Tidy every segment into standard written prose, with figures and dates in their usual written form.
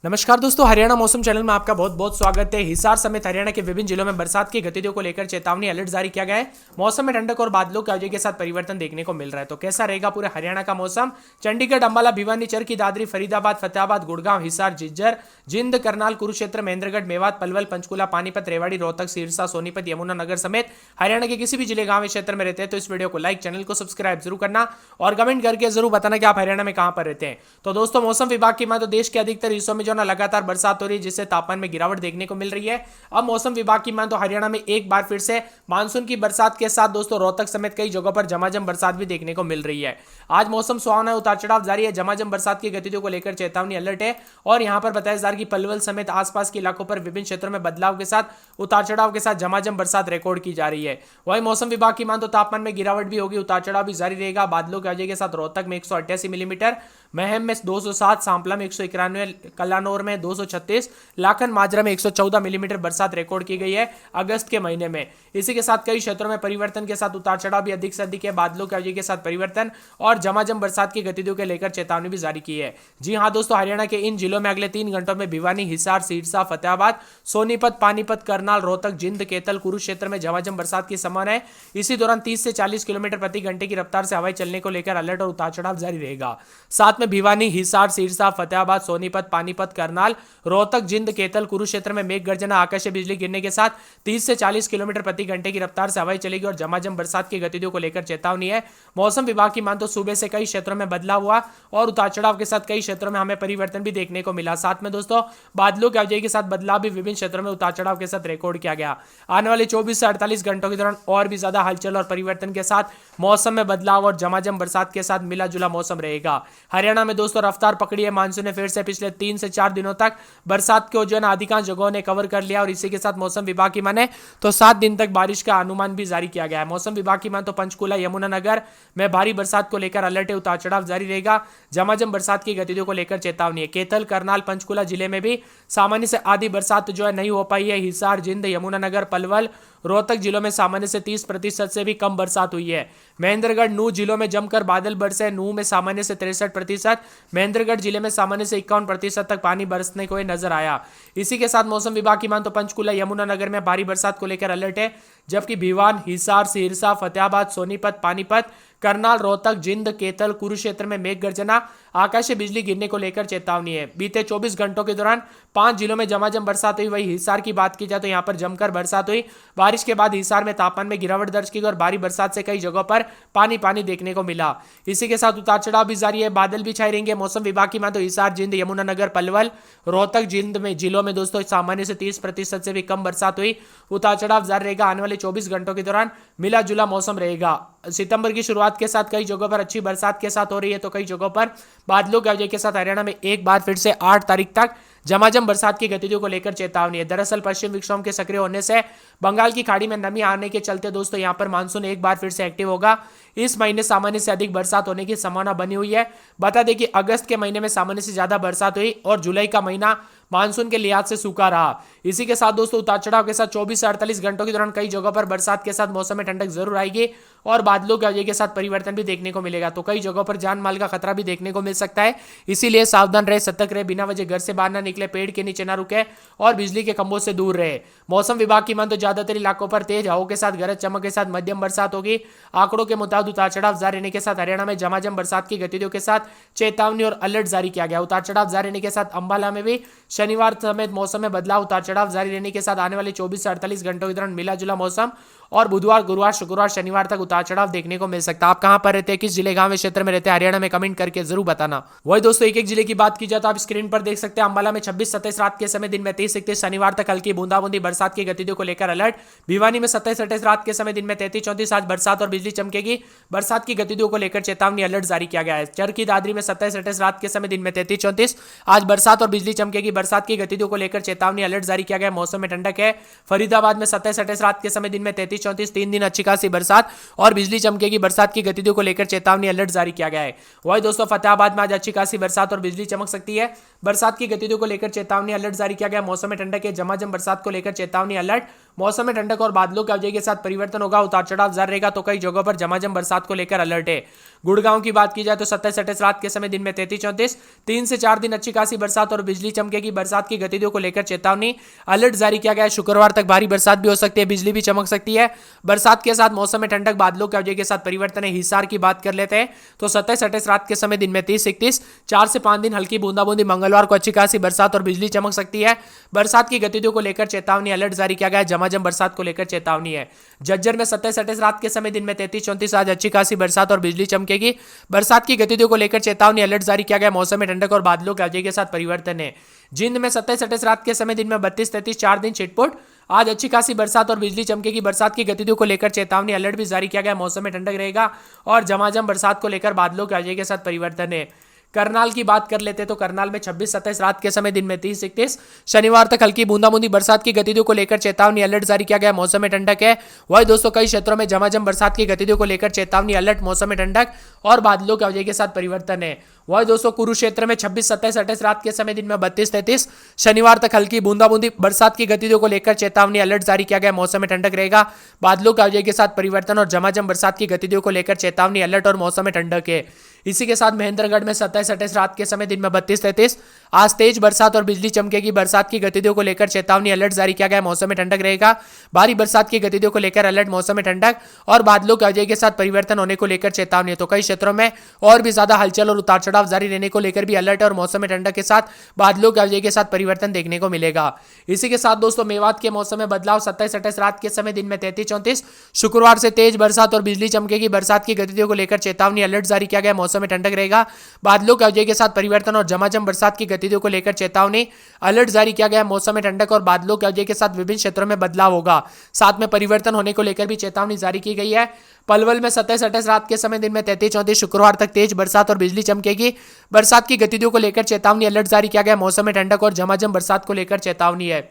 नमस्कार दोस्तों, हरियाणा मौसम चैनल में आपका बहुत बहुत स्वागत है। हिसार समेत हरियाणा के विभिन्न जिलों में बरसात की गतिविधियों को लेकर चेतावनी अलर्ट जारी किया गया है। मौसम में ठंडक और बादलों के आवाजाही के साथ परिवर्तन देखने को मिल रहा है। तो कैसा रहेगा पूरे हरियाणा का मौसम? चंडीगढ़, अंबाला, भिवानी, चरखी दादरी, फरीदाबाद, फतेहाबाद, गुड़गांव, हिसार, झज्जर, जिंद, करनाल, कुरुक्षेत्र, महेंद्रगढ़, मेवात, पलवल, पंचकुला, पानीपत, रेवाड़ी, रोहतक, सिरसा, सोनीपत, यमुनानगर समेत हरियाणा के किसी भी जिले, गांव, क्षेत्र में रहते हैं तो इस वीडियो को लाइक, चैनल को सब्सक्राइब जरूर करना और कमेंट करके जरूर बताना कि आप हरियाणा में कहां पर रहते हैं। तो दोस्तों, मौसम विभाग की माने तो देश के अधिकतर हिस्सों में जो ना लगातार बरसात हो रही है, जिससे तापमान में गिरावट देखने को मिल रही है। अब मौसम विभाग की माने तो हरियाणा में एक बार फिर से मानसून की बरसात के साथ दोस्तों रोहतक समेत कई जगहों पर झमाझम बरसात भी देखने को मिल रही है। आज मौसम सुहावना, उतार चढ़ाव जारी है। झमाझम बरसात की गतिविधियों को लेकर चेतावनी अलर्ट है और यहां पर बताया जा रहा है कि पलवल समेत आसपास के इलाकों पर विभिन्न क्षेत्रों में बदलाव के साथ उतार चढ़ाव के साथ झमाझम बरसात रिकॉर्ड की जा रही है। वहीं मौसम विभाग की माने तो तापमान में गिरावट भी होगी, उतार चढ़ाव भी जारी रहेगा। बादलों की आवाजाही के साथ रोहतक में 188 मिलीमीटर, महम में 207, सांपला में 191, कलानौर में 236, लाखन माजरा में 114 मिलीमीटर बरसात रिकॉर्ड की गई है अगस्त के महीने में। इसी के साथ कई क्षेत्रों में परिवर्तन के साथ उतार चढ़ाव भी अधिक से अधिक है। बादलों की आवाजाही के साथ परिवर्तन और झमाझम बरसात की गतिविधियों को लेकर चेतावनी भी जारी की है। जी हां दोस्तों, हरियाणा के इन जिलों में अगले 3 घंटों में भिवानी, हिसार, सिरसा, फतेहाबाद, सोनीपत, पानीपत, करनाल, रोहतक, जिंद, कैथल, कुरुक्षेत्र में झमाझम बरसात की संभावना है। इसी दौरान 30 से 40 किलोमीटर प्रति घंटे की रफ्तार से हवाएं चलने को लेकर अलर्ट और उतार चढ़ाव जारी रहेगा। साथ में भिवानी, हिसार, सिरसा, फतेहाबाद, सोनीपत, पानीपत, करनाल, रोहतक, जिंद, कैथल, कुरुक्षेत्र में मेघ गर्जना, आकाशीय बिजली गिरने के साथ 30 से 40 किलोमीटर प्रति घंटे की रफ्तार से हवाएं चलेगी और झमाझम बरसात की गतिविधियों को लेकर चेतावनी है। मौसम विभाग की मान तो सुबह से कई क्षेत्रों में बदलाव हुआ और उतार चढ़ाव के साथ कई क्षेत्रों में हमें परिवर्तन भी देखने को मिला। साथ में दोस्तों बादलों की आवाजाही के साथ बदलाव भी विभिन्न क्षेत्रों में उतार चढ़ाव के साथ रिकॉर्ड किया गया। आने वाले 24 से 48 घंटों के दौरान और भी ज्यादा हलचल और परिवर्तन के साथ मौसम में बदलाव और झमाझम बरसात के साथ मिला जुला मौसम रहेगा। हरियाणा में दोस्तों रफ्तार पकड़ी है मानसून ने फिर से। पिछले 3 से 4 दिनों तक बरसात को जो है अधिकांश जगहों ने कवर कर लिया और इसी के साथ मौसम विभाग की माने तो 7 दिन तक बारिश का अनुमान भी जारी किया गया है। मौसम विभाग की माने तो पंचकुला, यमुनानगर में भारी बरसात को लेकर अलर्ट है, उतार चढ़ाव जारी रहेगा। झमाझम बरसात की गतिविधियों को लेकर चेतावनी है। कैथल, करनाल, पंचकुला जिले में भी सामान्य से आधी बरसात जो है नहीं हो पाई है। हिसार, जिंद, यमुनानगर, पलवल, रोहतक जिलों में सामान्य से 30% से भी कम बरसात हुई है। महेंद्रगढ़, नूह जिलों में जमकर बादल बरसे। नूह में सामान्य से 63%, महेंद्रगढ़ जिले में सामान्य से 51% तक पानी बरसने को नजर आया। इसी के साथ मौसम विभाग की मान तो पंचकुला, यमुनानगर में भारी बरसात को लेकर अलर्ट है, जबकि भिवान, हिसार, सिरसा, फतेहाबाद, सोनीपत, पानीपत, करनाल, रोहतक, जिंद, कैथल, कुरुक्षेत्र में मेघ गर्जना, आकाशीय बिजली गिरने को लेकर चेतावनी है। बीते 24 घंटों के दौरान 5 जिलों में झमाझम बरसात हुई। वही हिसार की बात की जाए तो यहां पर जमकर बरसात हुई। बारिश के बाद हिसार में तापमान में गिरावट दर्ज की गई और भारी बरसात से कई जगहों पर पानी पानी देखने को मिला। इसी के साथ उतार चढ़ाव भी जारी है, बादल भी छाए रहेंगे। मौसम विभाग की मान तो हिसार, जिंद, यमुनानगर, पलवल, रोहतक, जिंद में जिलों में दोस्तों सामान्य से 30% से भी कम बरसात हुई। उतार चढ़ाव जारी रहेगा। आने वाले 24 घंटों के दौरान मिला जुला मौसम रहेगा। सितंबर की शुरुआत के साथ कई जगहों पर अच्छी बरसात के साथ हो रही है तो कई जगहों पर बादलों की आवाजाही के साथ हरियाणा में एक बार फिर से 8 तारीख तक झमाझम बरसात की गतिविधियों को लेकर चेतावनी है। दरअसल पश्चिम विक्षोभ के सक्रिय होने से बंगाल की खाड़ी में नमी आने के चलते दोस्तों यहां पर मानसून एक बार फिर से एक्टिव होगा। इस महीने सामान्य से अधिक बरसात होने की संभावना बनी हुई है। बता दें कि अगस्त के महीने में सामान्य से ज्यादा बरसात हुई और जुलाई का महीना मानसून के लिहाज से सूखा रहा। इसी के साथ दोस्तों उतार चढ़ाव के साथ 24 से 48 घंटों के दौरान कई जगहों पर बरसात के साथ मौसम में ठंडक जरूर आएगी और बादलों की आवाजाही के साथ परिवर्तन भी देखने को मिलेगा। तो कई जगहों पर जान माल का खतरा भी देखने को मिल सकता है, इसीलिए सावधान रहे, सतर्क रहे, बिना वजह घर से बाहर ना निकले, पेड़ के नीचे ना रुके और बिजली के खंभों से दूर रहे। मौसम विभाग की मान तो ज्यादातर इलाकों पर तेज हवाओं के साथ गरज चमक के साथ मध्यम बरसात होगी। आंकड़ों के मुताबिक उतार चढ़ाव जारी रहने के साथ हरियाणा में झमाझम बरसात की गतिविधियों के साथ चेतावनी और अलर्ट जारी किया गया। उतार चढ़ाव जारी रहने के साथ अंबाला में भी शनिवार समेत मौसम में बदलाव, उतार चढ़ाव जारी रहने के साथ आने वाले 24 से 48 घंटों के दौरान मिला जुला मौसम और बुधवार, गुरुवार, शुक्रवार, शनिवार तक उतार चढ़ाव देखने को मिल सकता है। आप कहां पर रहते हैं, किस जिले, गांव, क्षेत्र में रहते हैं, हरियाणा में कमेंट करके जरूर बताना। वही दोस्तों एक एक जिले की बात की जाए तो आप स्क्रीन पर देख सकते हैं। अंबाला में 26-27 रात के समय, दिन में 30-31, शनिवार तक हल्की बूंदाबूंदी बरसात की गतिविधियों को लेकर अलर्ट। भिवानी में 27-28 रात के समय, दिन में 33-34 आज बरसात और बिजली चमकेगी। बरसात की गतिविधियों को लेकर चेतावनी अलर्ट जारी किया गया है। चरखी दादरी में 27-28 रात के समय, दिन में 33-34 आज बरसात और बिजली चमकेगी। बरसात की गतिविधियों को लेकर चेतावनी अलर्ट जारी किया गया। मौसम में ठंडक है। फरीदाबाद में 27-28 रात के समय, दिन में 33-34 3 दिन अच्छी खासी बरसात और बिजली चमकेगी। बरसात की गतिविधियों को लेकर चेतावनी अलर्ट जारी किया गया है। वही दोस्तों फतेहाबाद में आज अच्छी खासी बरसात और बिजली चमक सकती है। बरसात की गतिविधियों को लेकर चेतावनी अलर्ट जारी किया गया। मौसम में ठंडक है। झमाझम बरसात को लेकर चेतावनी अलर्ट। मौसम में ठंडक और बादलों की अवधि के साथ परिवर्तन होगा, उतार चढ़ाव जारी रहेगा, तो कई जगहों पर झमाझम बरसात को लेकर अलर्ट है। गुड़गांव की बात की जाए तो 27-28 रात के समय दिन में 33-34, 3 से 4 दिन अच्छी खासी बरसात और बिजली चमकेगी। बरसात की गतिविधियों को लेकर चेतावनी, अलर्ट जारी किया गया है। शुक्रवार तक भारी बरसात भी हो सकती है, बिजली भी चमक सकती है। बरसात के साथ मौसम में ठंडक, बादलों की अवधि के साथ परिवर्तन है। हिसार की बात कर लेते हैं तो 27-28 रात के समय दिन में 30-31, 4 से 5 दिन हल्की बूंदाबूंदी। मंगलवार को अच्छी खासी बरसात और बिजली चमक सकती है। बरसात की गतिविधियों को लेकर चेतावनी, अलर्ट जारी किया गया है। झमाझम बरसात को लेकर चेतावनी है। जज्जर में 27-28 रात के समय दिन में 33-34, आज अच्छी खासी बरसात और बिजली चमकेगी। बरसात की गतिविधियों को लेकर चेतावनी, अलर्ट जारी किया गया। मौसम में ठंडक और बादलों की अवधि के साथ परिवर्तन है। जिंद में 27-28 रात के समय दिन में 32-33, 4 दिन छिटपुट, आज अच्छी खासी बरसात और बिजली चमकेगी। बरसात की गतिविधियों को लेकर चेतावनी, अलर्ट भी जारी किया गया। मौसम में ठंडक रहेगा और झमाझम बरसात को लेकर बादलों की अवधि के साथ परिवर्तन है। करनाल की बात कर लेते तो करनाल में 26-27 रात के समय दिन में 30-31, शनिवार तक हल्की बूंदाबूंदी। बरसात की गतिविधियों को लेकर चेतावनी, अलर्ट जारी किया गया। मौसम में ठंडक है। वही दोस्तों कई क्षेत्रों में झमाझम बरसात की गतिविधियों को लेकर चेतावनी, अलर्ट, मौसम में ठंडक और बादलों की अवधि के साथ परिवर्तन है। वही दोस्तों कुरुक्षेत्र में 26-27-28 रात के समय दिन में 32-33, शनिवार तक हल्की बूंदाबूंदी। बरसात की गतिविधियों को लेकर चेतावनी, अलर्ट जारी किया गया। मौसम में ठंडक रहेगा, बादलों की अवधि के साथ परिवर्तन और झमाझम बरसात की गतिविधियों को लेकर चेतावनी, अलर्ट और मौसम में ठंडक है। इसी के साथ महेंद्रगढ़ में 27-28 रात के समय दिन में 32-33, आज तेज बरसात और बिजली चमकेगी। बरसात की गतिविधियों को लेकर चेतावनी, अलर्ट जारी किया गया। मौसम में ठंडक रहेगा, भारी बरसात की गतिविधियों को लेकर अलर्ट, मौसम में ठंडक और बादलों की अवधि के साथ परिवर्तन होने को लेकर चेतावनी है। तो कई क्षेत्रों में और भी ज्यादा हलचल और उतार चढ़ाव जारी रहने को लेकर भी अलर्ट और मौसम में ठंडक के साथ बादलों की अवधि के साथ परिवर्तन देखने को मिलेगा। इसी के साथ दोस्तों मेवात के मौसम में बदलाव, 27-28 रात के समय दिन में 33-34, शुक्रवार से तेज बरसात और बिजली चमकेगी। बरसात की गतिविधियों को लेकर चेतावनी, अलर्ट जारी किया गया। मौसम में ठंडक रहेगा, बादलों की अवधि के साथ परिवर्तन और झमाझम बरसात की गतिविधियों को लेकर चेतावनी, अलर्ट जारी किया गया। मौसम में ठंडक और बादलों की अवधि के साथ विभिन्न क्षेत्रों में बदलाव होगा, साथ में परिवर्तन होने को लेकर भी चेतावनी जारी की गई है। पलवल में 27-28 रात के समय दिन में 33-34, शुक्रवार तक तेज बरसात और बिजली चमकेगी। बरसात की गतिविधियों को लेकर चेतावनी, अलर्ट जारी किया गया। मौसम में ठंडक और झमाझम बरसात को लेकर चेतावनी है।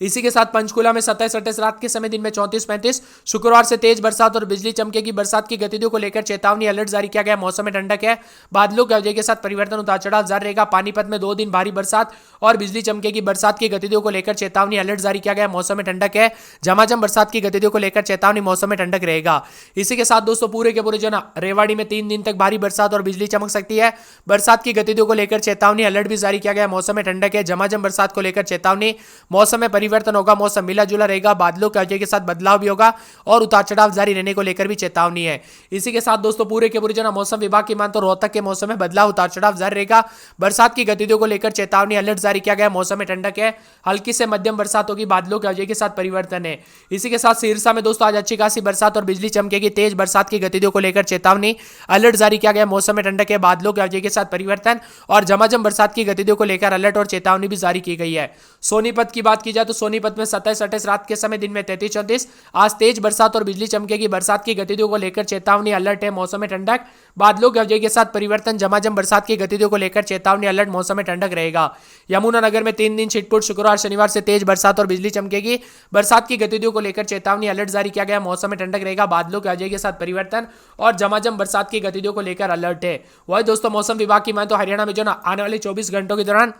इसी के साथ पंचकुला में 27-28 रात के समय दिन में 34-35, शुक्रवार से तेज बरसात और बिजली चमकेगी। बरसात की गतिविधियों को लेकर चेतावनी, अलर्ट जारी किया गया। मौसम में ठंडक है, बादलों की अवधि के साथ परिवर्तन, उतार चढ़ाव जारी रहेगा। पानीपत में 2 दिन भारी बरसात और बिजली चमकेगी। बरसात की गतिविधियों को लेकर चेतावनी, अलर्ट जारी किया गया। मौसम में ठंडक है, झमाझम बरसात की गतिविधियों को लेकर चेतावनी, मौसम में ठंडक रहेगा। इसी के साथ दोस्तों पूरे के पूरे जो ना रेवाड़ी में 3 दिन तक भारी बरसात और बिजली चमक सकती है। बरसात की गतिविधियों को लेकर चेतावनी, अलर्ट भी जारी किया गया। मौसम में ठंडक है, झमाझम बरसात को लेकर चेतावनी, मौसम में परिवर्तन होगा। मौसम मिला जुला रहेगा, बादलों की अवधि के साथ बदलाव भी होगा और उतार चढ़ाव जारी रहने को लेकर भी चेतावनी है। इसी के साथ दोस्तों पूरे के पूरे जो ना मौसम विभाग की मान तो रोहतक के मौसम में बदलाव, उतार चढ़ाव जारी रहेगा। बरसात की गतिविधियों को लेकर चेतावनी, अलर्ट जारी किया गया। मौसम में ठंडक है, हल्की से मध्यम बरसात होगी, बादलों की अवधि के साथ परिवर्तन है। इसी के साथ सिरसा में दोस्तों आज अच्छी खासी बरसात और बिजली चमकेगी। तेज बरसात की गतिविधियों को लेकर चेतावनी, अलर्ट जारी किया गया। मौसम में ठंडक है, बादलों की अवधि के साथ परिवर्तन और झमाझम बरसात की गतिविधियों को लेकर अलर्ट और चेतावनी भी जारी की गई है। सोनीपत की बात की जाए तो सोनीपत में 27-28 रात के समय दिन में 33-34, आज तेज बरसात और बिजली चमकेगी। बरसात की गतिविधियों को लेकर चेतावनी, अलर्ट है। मौसम में ठंडक, बादलों की अवधि के साथ परिवर्तन, झमाझम बरसात की गतिविधियों को लेकर चेतावनी, अलर्ट, मौसम में ठंडक रहेगा। यमुनानगर में 3 दिन छिटपुट, शुक्रवार शनिवार से तेज बरसात और बिजली चमकेगी। बरसात की गतिविधियों को लेकर चेतावनी, अलर्ट जारी किया गया। मौसम में ठंडक रहेगा, बादलों की अवधि के साथ परिवर्तन और झमाझम बरसात की गतिविधियों को लेकर अलर्ट है। वही दोस्तों मौसम विभाग की माने तो हरियाणा में जो ना आने वाले 24 घंटों के दौरान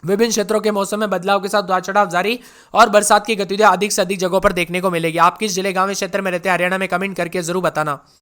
विभिन्न क्षेत्रों के मौसम में बदलाव के साथ उतार चढ़ाव जारी और बरसात की गतिविधियां अधिक से अधिक जगहों पर देखने को मिलेगी। आप किस जिले गांव क्षेत्र में रहते हैं हरियाणा में कमेंट करके जरूर बताना।